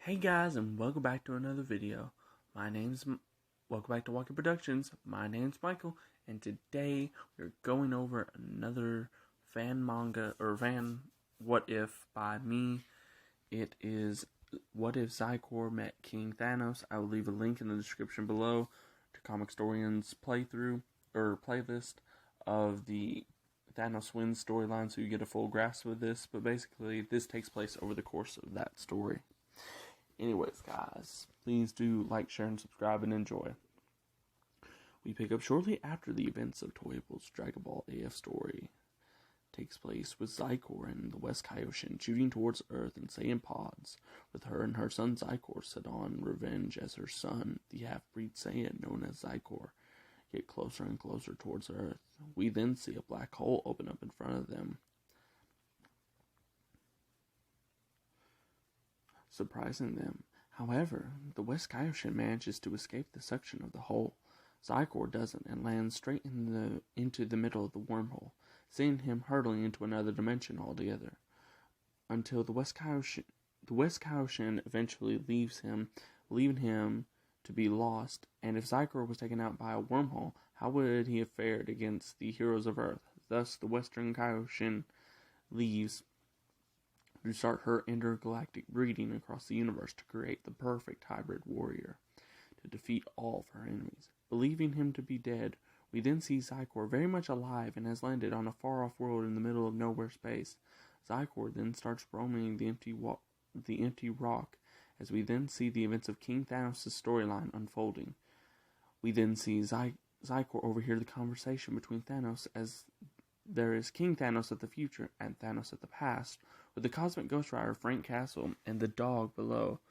Hey guys, and welcome back to another video. Welcome back to Walker Productions. My name's Michael, and today we're going over another fan manga or fan What If by me. It is What If Xicor Met King Thanos. I will leave a link in the description below to Comic Storian's playthrough or playlist of the Thanos wins storyline, so you get a full grasp of this. But basically, this takes place over the course of that story. Anyways, guys, please do like, share, and subscribe, and enjoy. We pick up shortly after the events of Toyable's Dragon Ball AF story takes place with Xicor and the West Kaioshin shooting towards Earth in Saiyan pods, with her and her son Xicor set on revenge as her son, the half-breed Saiyan known as Xicor, get closer and closer towards Earth. We then see a black hole open up in front of them, surprising them. However, the West Kaioshin manages to escape the suction of the hole. Xicor doesn't and lands straight into the middle of the wormhole, seeing him hurtling into another dimension altogether. Until the West Kaioshin eventually leaves him, leaving him to be lost. And if Xicor was taken out by a wormhole, how would he have fared against the heroes of Earth? Thus, the Western Kaioshin leaves to start her intergalactic breeding across the universe to create the perfect hybrid warrior to defeat all of her enemies. Believing him to be dead, we then see Xicor very much alive and has landed on a far-off world in the middle of nowhere space. Xicor then starts roaming the empty rock, as we then see the events of King Thanos' storyline unfolding. We then see Xicor overhear the conversation between Thanos, as there is King Thanos of the future and Thanos of the past, with the cosmic Ghost Rider Frank Castle and the dog below.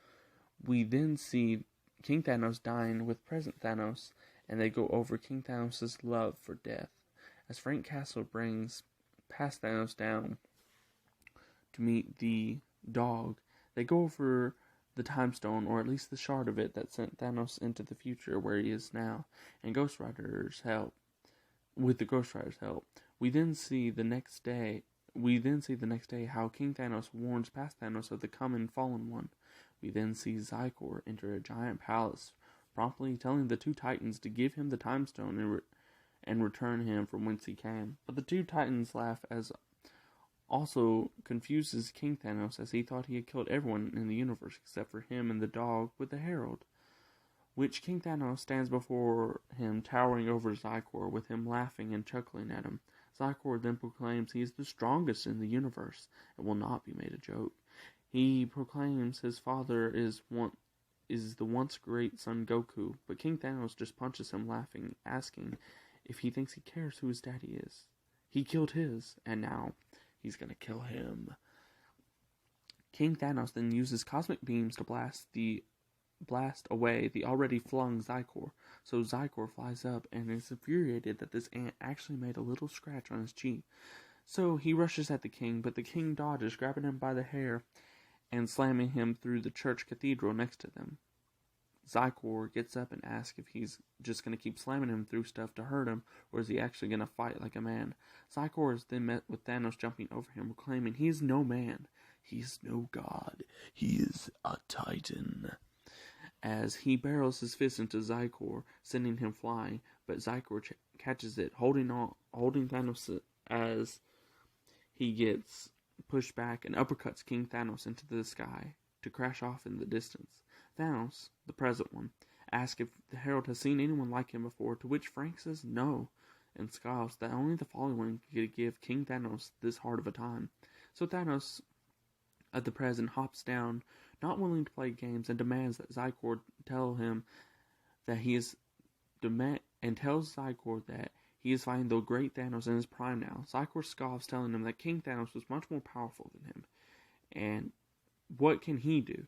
We then see King Thanos dying with present Thanos, and they go over King Thanos' love for death. As Frank Castle brings past Thanos down to meet the dog, they go over the time stone, or at least the shard of it that sent Thanos into the future where he is now, and Ghost Rider's help. With the Ghost Rider's help, we then see the next day how King Thanos warns past Thanos of the coming fallen one. We then see Xicor enter a giant palace, promptly telling the two Titans to give him the time stone and return him from whence he came. But the two Titans laugh, as also confuses King Thanos, as he thought he had killed everyone in the universe except for him and the dog with the herald, which King Thanos stands before him, towering over Xicor, with him laughing and chuckling at him. Xicor then proclaims he is the strongest in the universe and will not be made a joke. He proclaims his father is the once great Son Goku, but King Thanos just punches him, laughing, asking if he thinks he cares who his daddy is. He killed his, and now he's gonna kill him. King Thanos then uses cosmic beams to blast away the already flung Xicor, so Xicor flies up and is infuriated that this ant actually made a little scratch on his cheek. So he rushes at the king, but the king dodges, grabbing him by the hair and slamming him through the church cathedral next to them. Xicor gets up and asks if he's just going to keep slamming him through stuff to hurt him, or is he actually going to fight like a man. Xicor is then met with Thanos jumping over him, proclaiming he is no man, he is no god, he is a titan, as he barrels his fist into Xicor, sending him flying, but Xicor catches it, holding Thanos as he gets pushed back and uppercuts King Thanos into the sky to crash off in the distance. Thanos, the present one, asks if the herald has seen anyone like him before, to which Frank says no, and scoffs that only the fallen one could give King Thanos this hard of a time. So Thanos, at the present, hops down, not willing to play games, and demands that Xicor tell him that he is tells Xicor that he is fighting the great Thanos in his prime now. Xicor scoffs, telling him that King Thanos was much more powerful than him, and what can he do?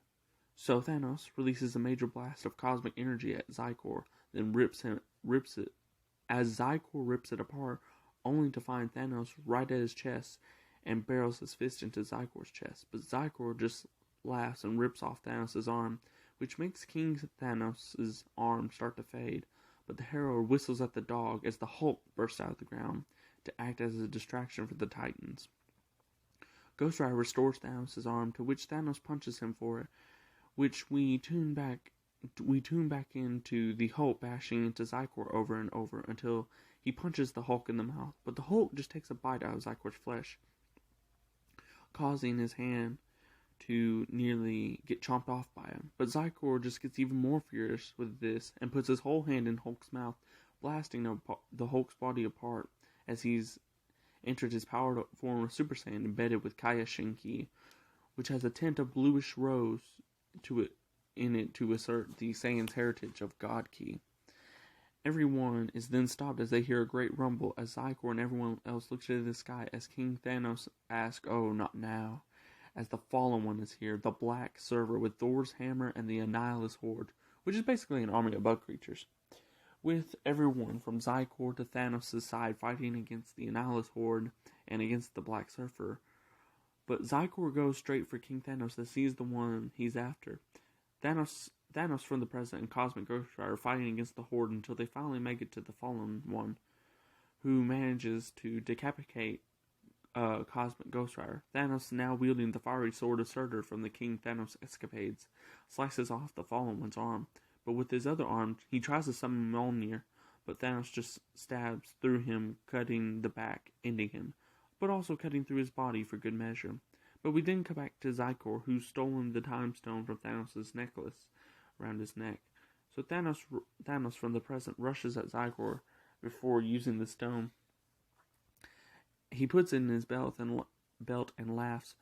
So Thanos releases a major blast of cosmic energy at Xicor, then rips it as Xicor rips it apart, only to find Thanos right at his chest and barrels his fist into Zycor's chest. But Xicor just laughs and rips off Thanos' arm, which makes King Thanos' arm start to fade. But the herald whistles at the dog as the Hulk bursts out of the ground to act as a distraction for the Titans. Ghost Rider restores Thanos' arm, to which Thanos punches him for it, which we tune back into the Hulk bashing into Xicor over and over until he punches the Hulk in the mouth. But the Hulk just takes a bite out of Zycor's flesh, causing his hand to nearly get chomped off by him. But Xicor just gets even more furious with this and puts his whole hand in Hulk's mouth, blasting the Hulk's body apart as he's entered his powered form of Super Saiyan embedded with Kaioshin Ki, which has a tint of bluish rose in it to assert the Saiyan's heritage of God Ki. Everyone is then stopped as they hear a great rumble as Xicor and everyone else looks into the sky as King Thanos asks, "Oh, not now," as the Fallen One is here, the Black Server with Thor's hammer and the Annihilus Horde, which is basically an army of bug creatures, with everyone from Xicor to Thanos' side fighting against the Annihilus Horde and against the Black Surfer. But Xicor goes straight for King Thanos as he's the one he's after. Thanos from the present and Cosmic Ghost Rider are fighting against the Horde until they finally make it to the Fallen One, who manages to decapitate Cosmic Ghost Rider. Thanos, now wielding the fiery sword of Surtur from the King Thanos escapades, slices off the Fallen One's arm. But with his other arm, he tries to summon Mjolnir, but Thanos just stabs through him, cutting the back, ending him, but also cutting through his body for good measure. But we then come back to Xicor, who's stolen the Time Stone from Thanos' necklace around his neck. So Thanos from the present rushes at Xicor before using the stone. He puts it in his belt and laughs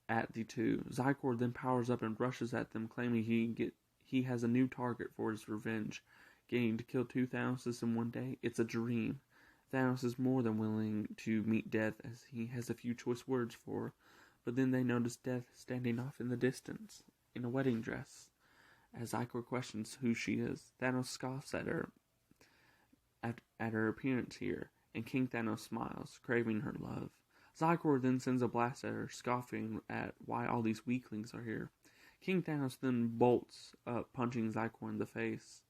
at the two. Xicor then powers up and rushes at them, claiming he has a new target for his revenge. Getting to kill two Thanoses in one day, it's a dream. Thanos is more than willing to meet death as he has a few choice words for, but then they notice Death standing off in the distance, in a wedding dress. As Xicor questions who she is, Thanos scoffs at her appearance here, and King Thanos smiles, craving her love. Xicor then sends a blast at her, scoffing at why all these weaklings are here. King Thanos then bolts up, punching Xicor in the face,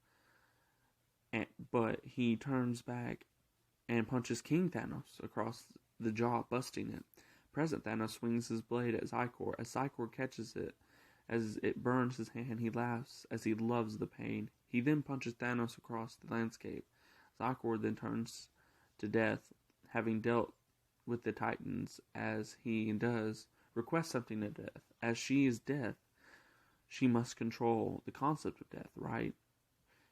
but he turns back and punches King Thanos across the jaw, busting it. Present Thanos swings his blade at Xicor. As Xicor catches it, as it burns his hand, he laughs as he loves the pain. He then punches Thanos across the landscape. Xicor then turns to Death, having dealt with the Titans as he does, requests something to Death. As she is Death, she must control the concept of death, right?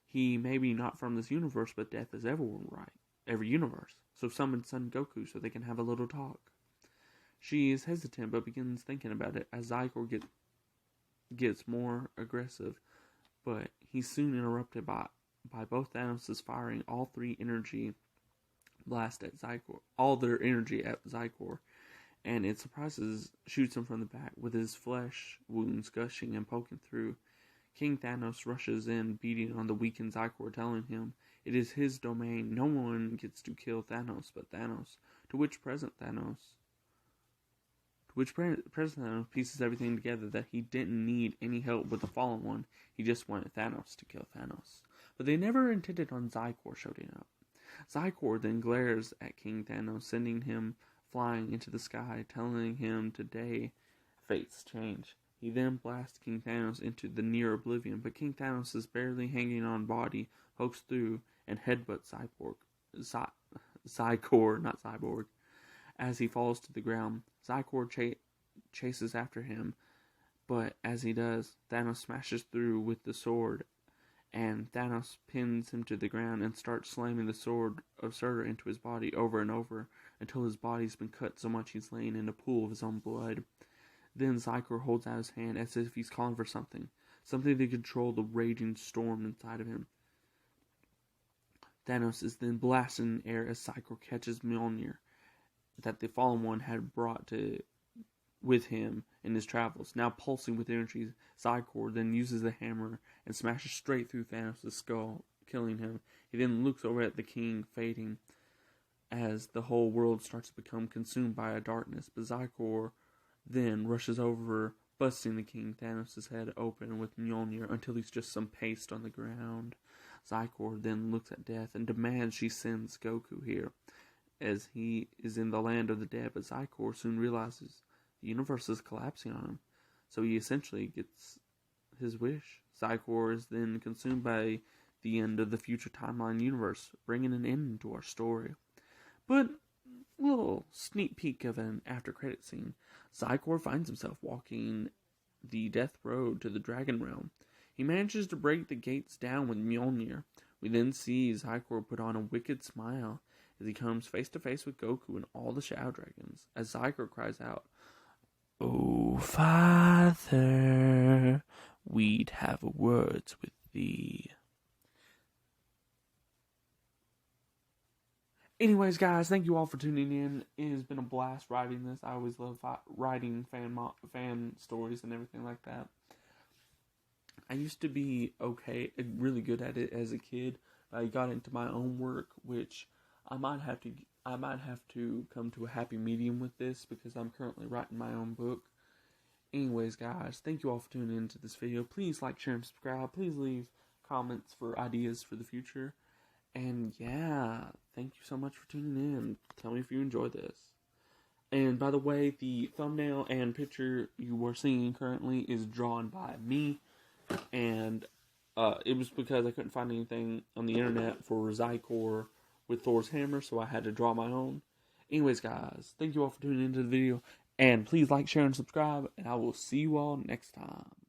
He may be not from this universe, but death is everyone, right? Every universe. So summon Son Goku so they can have a little talk. She is hesitant, but begins thinking about it as Xicor gets more aggressive, but he's soon interrupted by both Thanos' firing all their energy at Xicor, and it shoots him from the back with his flesh wounds gushing and poking through. King Thanos rushes in, beating on the weakened Xicor, telling him it is his domain. No one gets to kill Thanos but Thanos, to which President Thanos pieces everything together that he didn't need any help with the Fallen One. He just wanted Thanos to kill Thanos. But they never intended on Xicor showing up. Xicor then glares at King Thanos, sending him flying into the sky, telling him today fates change. He then blasts King Thanos into the near oblivion, but King Thanos is barely hanging on body, pokes through, and headbutts Xicor, not Cyborg, as he falls to the ground. Xicor chases after him, but as he does, Thanos smashes through with the sword, and Thanos pins him to the ground and starts slamming the sword of Surtur into his body over and over until his body's been cut so much he's laying in a pool of his own blood. Then Xicor holds out his hand as if he's calling for something to control the raging storm inside of him. Thanos is then blasted in the air as Xicor catches Mjolnir that the Fallen One had brought with him in his travels. Now pulsing with energy, Xicor then uses the hammer and smashes straight through Thanos' skull, killing him. He then looks over at the king, fading as the whole world starts to become consumed by a darkness. But Xicor then rushes over, busting the king Thanos' head open with Mjolnir until he's just some paste on the ground. Xicor then looks at Death and demands she sends Goku here, as he is in the land of the dead. But Xicor soon realizes the universe is collapsing on him, so he essentially gets his wish. Xicor is then consumed by the end of the future timeline universe, bringing an end to our story. But a little sneak peek of an after-credit scene. Xicor finds himself walking the death road to the Dragon Realm. He manages to break the gates down with Mjolnir. We then see Xicor put on a wicked smile as he comes face to face with Goku and all the Shadow Dragons, as Xicor cries out, "Oh, Father, we'd have words with thee." Anyways, guys, thank you all for tuning in. It has been a blast writing this. I always love writing fan stories and everything like that. I used to be really good at it as a kid. I got into my own work, which I might have to come to a happy medium with this because I'm currently writing my own book. Anyways, guys, thank you all for tuning into this video. Please like, share, and subscribe. Please leave comments for ideas for the future. And yeah, thank you so much for tuning in. Tell me if you enjoyed this. And by the way, the thumbnail and picture you are seeing currently is drawn by me. And it was because I couldn't find anything on the internet for Xicor with Thor's hammer, so I had to draw my own. Anyways, guys, thank you all for tuning into the video. And please like, share, and subscribe. And I will see you all next time.